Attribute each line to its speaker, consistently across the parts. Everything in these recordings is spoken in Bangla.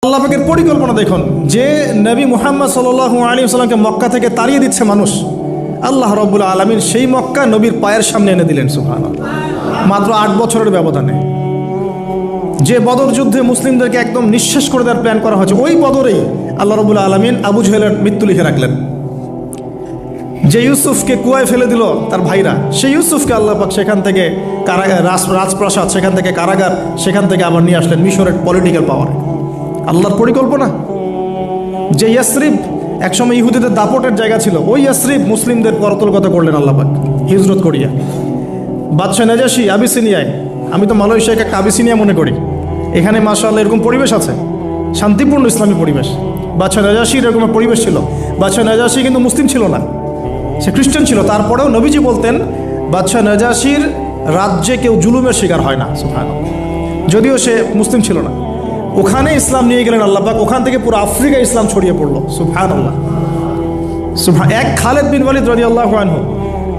Speaker 1: আল্লাহ পাকের পরিকল্পনা দেখুন, যে নবী মুহাম্মদ সাল্লাল্লাহু আলাইহি ওয়াসাল্লামকে মক্কা থেকে তাড়িয়ে দিচ্ছে মানুষ, আল্লাহ রাব্বুল আলামিন সেই মক্কা নবীর পায়ের সামনে এনে দিলেন। সুবহানাল্লাহ। মাত্র 8 বছরের ব্যবধানে যে বদর যুদ্ধে মুসলিমদেরকে একদম নিঃশেষ করে দেওয়ার প্ল্যান করা হয়েছে, ওই বদরেই আল্লাহ রাব্বুল আলামিন আবু জাহেলের মৃত্যু লিখে রাখলেন। যে ইউসুফকে কুয়ায় ফেলে দিল তার ভাইরা, সেই ইউসুফকে আল্লাহ পাক সেখান থেকে রাজপ্রাসাদ, সেখান থেকে কারাগার, সেখান থেকে আবার নিয়ে আসলেন মিশরের পলিটিক্যাল পাওয়ার। আল্লাহর পরিকল্পনা। যে ইয়াসরিব একসময় ইহুদিদের দাপটের জায়গা ছিল, ওই ইয়াসরিব মুসলিমদের করতলগত করলেন আল্লাহ পাক হিজরত করিয়া। বাদশাহ নাজাশী আবিসিনিয়ায়, আমি তো মালয়েশিয়াকে আবিসিনিয়া মনে করি, এখানে মাশাআল্লাহ এরকম পরিবেশ আছে, শান্তিপূর্ণ ইসলামী পরিবেশ। বাদশাহ নাজাশীর এরকম পরিবেশ ছিল। বাদশাহ নাজাশী কিন্তু মুসলিম ছিল না, সে খ্রিস্টান ছিল। তারপরেও নবীজি বলতেন বাদশাহ নাজাশীর রাজ্যে কেউ জুলুমের শিকার হয় না। সুবহানাল্লাহ। যদিও সে মুসলিম ছিল না, ওখানে ইসলাম নিয়ে গেলেন আল্লাহ পাক, ওখান থেকে পুরো আফ্রিকা ইসলাম ছড়িয়ে পড়লো। সুবহানাল্লাহ। এক খালেদ বিন ওয়ালিদ রাদিয়াল্লাহু আনহু,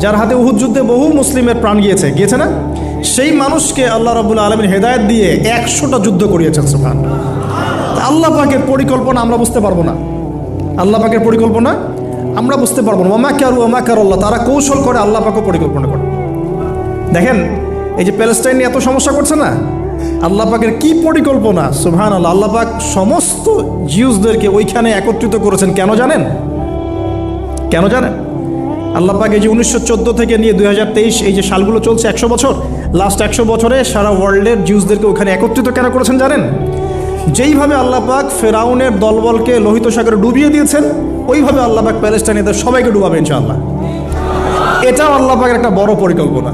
Speaker 1: যার হাতে উহুদ যুদ্ধে বহু মুসলিমের প্রাণ গিয়েছে না, সেই মানুষকে আল্লাহ রাব্বুল আলামিন হেদায়েত দিয়ে 100টা যুদ্ধ করিয়েছেন। সুবহানাল্লাহ। আল্লাহ পাকের পরিকল্পনা আমরা বুঝতে পারবো না, আল্লাহ পাকের পরিকল্পনা আমরা বুঝতে পারবো না। ওয়া মাকারুল্লাহ, তারা কৌশল করে, আল্লাহ পাকও পরিকল্পনা করে। দেখেন এই যে প্যালেস্টাইন নিয়ে এত সমস্যা করছে না, আল্লাহ পাকের কি পরিকল্পনা। সুবহানাল্লাহ। আল্লাহ পাক সমস্ত জিউসদেরকে ওইখানে একত্রিত করেছেন। কেন জানেন? আল্লাহ পাক এই যে 1914 থেকে নিয়ে 2023 এই যে সালগুলো চলছে, 100 বছর, লাস্ট 100 বছরে সারা ওয়ার্ল্ডের জিউসদেরকে ওখানে একত্রিত কেন করেছেন জানেন? যেইভাবে আল্লাহ পাক ফেরাউনের দলবলকে লোহিত সাগরে ডুবিয়ে দিয়েছেন, ওইভাবে আল্লাহ পাক প্যালেস্টাইনিদের সবাইকে ডুবাবে ইনশাআল্লাহ। এটাও আল্লাহ পাকের একটা বড় পরিকল্পনা।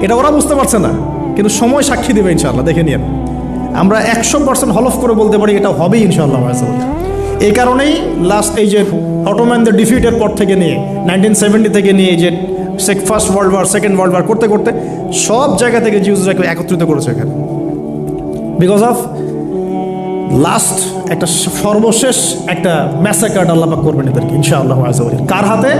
Speaker 1: এটা ওরা বুঝতে পারছে না, কিন্তু সময় সাক্ষী দেবে ইনশাআল্লাহ। দেখে নিন, আমরা 100% হলফ করে বলতে পারি এটা হবেই ইনশাআল্লাহ। এই কারণেই লাস্ট এই যে অটোম্যানদের ডিফিটের পর থেকে নিয়ে 1970 থেকে নিয়ে যে first world war, second world war করতে করতে সব জায়গা থেকে জিউসরাকে একত্রিত করেছে এখানে, বিকজ অফ লাস্ট একটা সর্বশেষ একটা ম্যাসাকার আল্লাহ পাক করবেন এদেরকে ইনশাআল্লাহ। কার হাতে?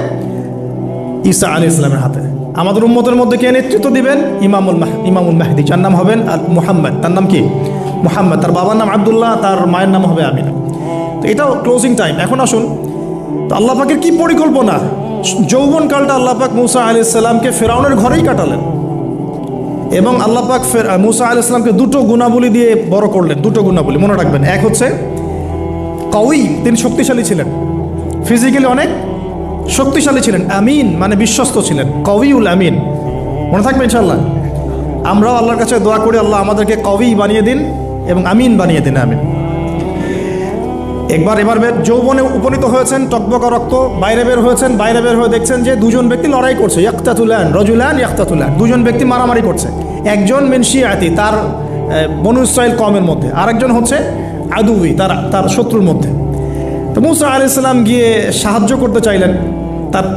Speaker 1: ঈসা আলাইহিস সালামের হাতে। আমাদের উম্মতের মধ্যে কে নেতৃত্ব দিবেন? ইমামুল মাহদি, যার নাম হবেন মুহাম্মদ। তার নাম কি? মুহাম্মদ। তার বাবার নাম আব্দুল্লাহ, তার মায়ের নাম হবে আমিনা। তো এটাও ক্লোজিং টাইম। এখন আসুন, তো আল্লাহ পাকের কি পরিকল্পনা। যৌবনকালটা আল্লাহ পাক মুসা আলাইহিস সালামকে ফেরাউনের ঘরেই কাটালেন, এবং আল্লাহ পাক মুসা আলাইহিস সালামকে দুটো গুণাবলী দিয়ে বড় করলেন। দুটো গুণাবলী মনে রাখবেন। এক হচ্ছে কওয়ি, তিনি শক্তিশালী ছিলেন, ফিজিক্যালি অনেক শক্তিশালী ছিলেন। আমিন মানে বিশ্বস্ত ছিলেন, কওয়িউল আমিন। মনে থাকবে ইনশাআল্লাহ। আমরাও আল্লাহর কাছে দোয়া করি, আল্লাহ আমাদেরকে কওয়ি বানিয়ে দিন এবং আমিন বানিয়ে দিন। আমিন। এবার যৌবনে উপনীত হয়েছেন, টকবকা রক্ত, বাইরে বের হয়েছেন। বাইরে বের হয়ে দেখছেন যে দুজন ব্যক্তি লড়াই করছে, রজুলান ইয়াকতাতুলান, দুজন ব্যক্তি মারামারি করছে। একজন মিন শিয়াতি, তার বনু ইসরাইল কওমের মধ্যে, আরেকজন হচ্ছে আদুই, তার শত্রুর মধ্যে। তো মুসা আলাইহিস সালাম গিয়ে সাহায্য করতে চাইলেন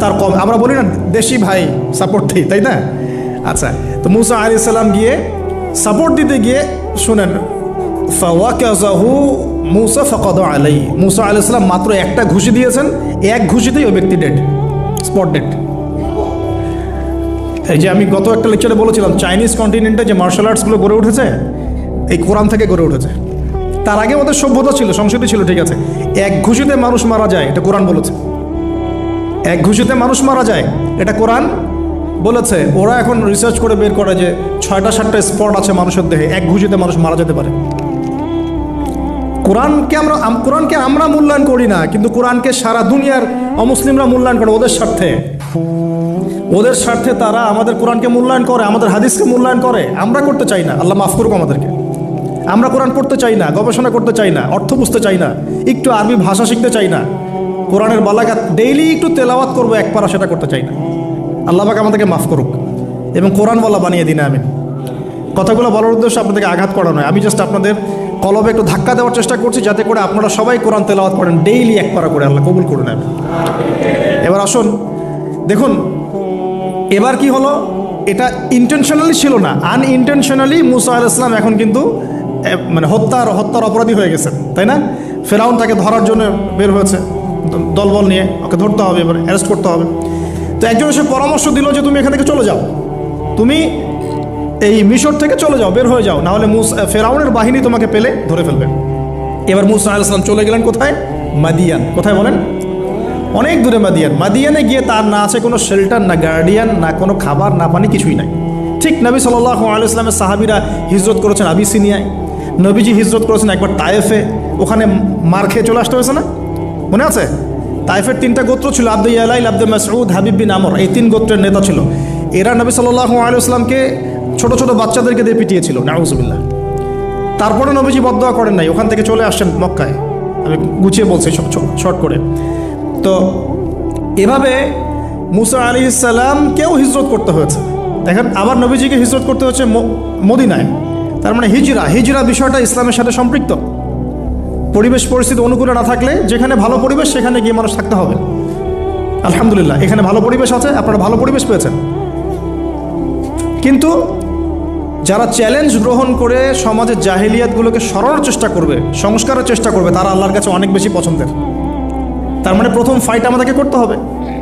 Speaker 1: তার কম। আমরা বলি না দেশি ভাই সাপোর্ট দিই, তাই না? আচ্ছা, তো মুসা আলাইহিস সালাম গিয়ে সাপোর্ট দিতে গিয়ে শুনেন, ফাওয়াকাযাহু মুসা ফাকাদা আলাইহি, মুসা আলাইহিস সালাম মাত্র একটা ঘুষি দিয়েছেন, এক ঘুষিতেই ওই ব্যক্তি ডেড, স্পট ডেড। এই যে আমি গত একটা লেকচারে বলেছিলাম, চাইনিজ কন্টিনেন্টে যে মার্শাল আর্টসগুলো গড়ে উঠেছে, এই কোরআন থেকে গড়ে উঠেছে। তার আগে ওদের সভ্যতা ছিল, সংস্কৃতি ছিল, ঠিক আছে। এক ঘুষিতে মানুষ মারা যায়, এটা কোরআন বলেছে। এক ঘুষিতে মানুষ মারা যায়, এটা কোরআন বলেছে। ওরা এখন রিসার্চ করে বের করে যে 6টা-7টা স্পট আছে মানুষের দেহে, এক ঘুষিতে মানুষ মারা যেতে পারে। কোরআনকে আমরা মূল্যায়ন করি না, কিন্তু কোরআনকে সারা দুনিয়ার অমুসলিমরা মূল্যায়ন করে ওদের স্বার্থে তারা আমাদের কোরআনকে মূল্যায়ন করে, আমাদের হাদিসকে মূল্যায়ন করে। আমরা করতে চাই না, আল্লাহ মাফ করুক আমাদেরকে। আমরা কোরআন পড়তে চাই না, গবেষণা করতে চাই না, অর্থ বুঝতে চাই না, একটু আরবি ভাষা শিখতে চাই না, কোরআনের বালাগাত ডেইলি একটু তেলাওয়াত করবো এক পারা, সেটা করতে চাই না। আল্লাহ পাক আমাদেরকে মাফ করুক এবং কোরআন বলা বানিয়ে দিন। আমি কথাগুলো বলার উদ্দেশ্য আপনাদেরকে আঘাত করা নয়, আমি জাস্ট আপনাদের কলবে একটু ধাক্কা দেওয়ার চেষ্টা করছি, যাতে করে আপনারা সবাই কোরআন তেলাওয়াত করেন ডেইলি এক পারা করে। আল্লাহ কবুল করে নেন। এবার আসুন, দেখুন এবার কি হলো। এটা ইন্টেনশনালি ছিল না, আনইনটেনশনালি মুসা আলাইহিস সালাম এখন কিন্তু মানে হত্যার অপরাধী হয়ে গেছেন, তাই না? ফেরাউন তাকে ধরার জন্য বের হয়েছে দলবল নিয়ে, ওকে ধরতে হবে, এবার অ্যারেস্ট করতে হবে। তো একজন এসে পরামর্শ দিল যে তুমি এখান থেকে চলে যাও, তুমি এই মিশর থেকে চলে যাও, বের হয়ে যাও, নাহলে ফেরাউনের বাহিনী তোমাকে পেলে ধরে ফেলবে। এবার মুসা আলাইহিস সালাম চলে গেলেন কোথায়? মাদিয়ান। কোথায় বলেন? অনেক দূরে মাদিয়ান। মাদিয়ানে গিয়ে তার না আছে কোনো শেল্টার, না গার্ডিয়ান, না কোনো খাবার, না পানি, কিছুই নাই। ঠিক নবী সাল্লাল্লাহু আলাইহি ওয়াসাল্লামের সাহাবীরা হিজরত করেছেন আবিসিনিয়ায়, নবীজি হিজরত করেছেন একবার তায়েফে, ওখানে মার খেয়ে চলে আসতে হয়েছে না? মনে আছে? তায়েফের 3টা গোত্র ছিল, আব্দু ইয়ালাইল, আব্দু মাসউদ, হাবিব বিন আমর, এই 3 গোত্রের নেতা ছিল। এরা নবী সাল্লাল্লাহু আলাইহি ওয়াসাল্লামকে ছোট ছোট বাচ্চাদেরকে দিয়ে পিটিয়েছিল, নাউজুবিল্লাহ। তারপরে নবীজি বদদোয়া করেন নাই, ওখান থেকে চলে আসছেন মক্কায়। আমি গুছিয়ে বলছি শর্ট করে। তো এভাবে মুসা আলাইহিস সালামকেও হিজরত করতে হয়েছে। দেখেন, আবার নবীজিকে হিজরত করতে হচ্ছে মদিনায়। তার মানে হিজরা বিষয়টা ইসলামের সাথে সম্পৃক্ত। পরিবেশ পরিস্থিতি অনুকূলে না থাকলে, যেখানে ভালো পরিবেশ সেখানে গিয়ে মানুষ থাকতে হবে। আলহামদুলিল্লাহ, এখানে ভালো পরিবেশ আছে, আপনারা ভালো পরিবেশ পেয়েছেন। কিন্তু যারা চ্যালেঞ্জ গ্রহণ করে সমাজের জাহিলিয়াতগুলোকে সরানোর চেষ্টা করবে, সংস্কারের চেষ্টা করবে, তারা আল্লাহর কাছে অনেক বেশি পছন্দের। তার মানে প্রথম ফাইট আমাদেরকে করতে হবে।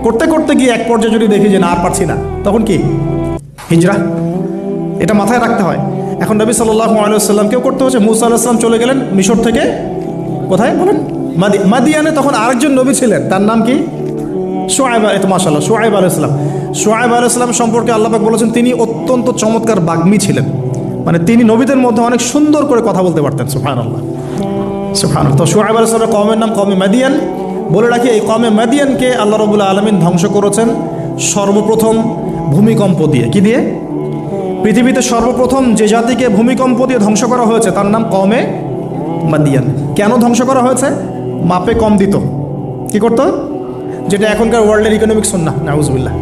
Speaker 1: করতে করতে গিয়ে এক পর্যায়ে যদি দেখি যে না আর পারছি না, তখন কি? হিজরা। এটা মাথায় রাখতে হয়। এখন নবী সাল্লাল্লাহু আলাইহি ওয়াসাল্লামকেও করতে হচ্ছে। মুসা আলাইহিস সালাম চলে গেলেন মিশর থেকে কোথায় বলেন? মাদিয়ানে। তখন আরেকজন নবী ছিলেন, তার নাম কি? শুআয়ব। মাশাআল্লাহ, শুআয়ব আলাইহিস সালাম। শুআয়ব আলাইহিস সালাম সম্পর্কে আল্লাহ পাক বলেছেন তিনি অত্যন্ত চমৎকার বাগ্মী ছিলেন। মানে তিনি নবীদের মধ্যে অনেক সুন্দর করে কথা বলতে পারতেন। সুবহানাল্লাহ, সুবহানাল্লাহ। তো শুআয়ব আলাইহিস সালামের কওমের নাম কওমে মাদিয়ান। বলে রাখি, এই কওমে মাদিয়ানকে আল্লাহ রাব্বুল আলামিন ধ্বংস করেছেন সর্বপ্রথম ভূমিকম্প দিয়ে। কি দিয়ে? পৃথিবীতে সর্বপ্রথম যে জাতিকে ভূমিকম্প দিয়ে ধ্বংস করা হয়েছে তার নাম কওমে মাদিয়ান। কেন ধ্বংস করা হয়েছে? মাপে কম দিত। কি করতো? যেটা এখনকার ওয়ার্ল্ডের ইকোনমিক সুন্নাহ, নাউজুবিল্লাহ।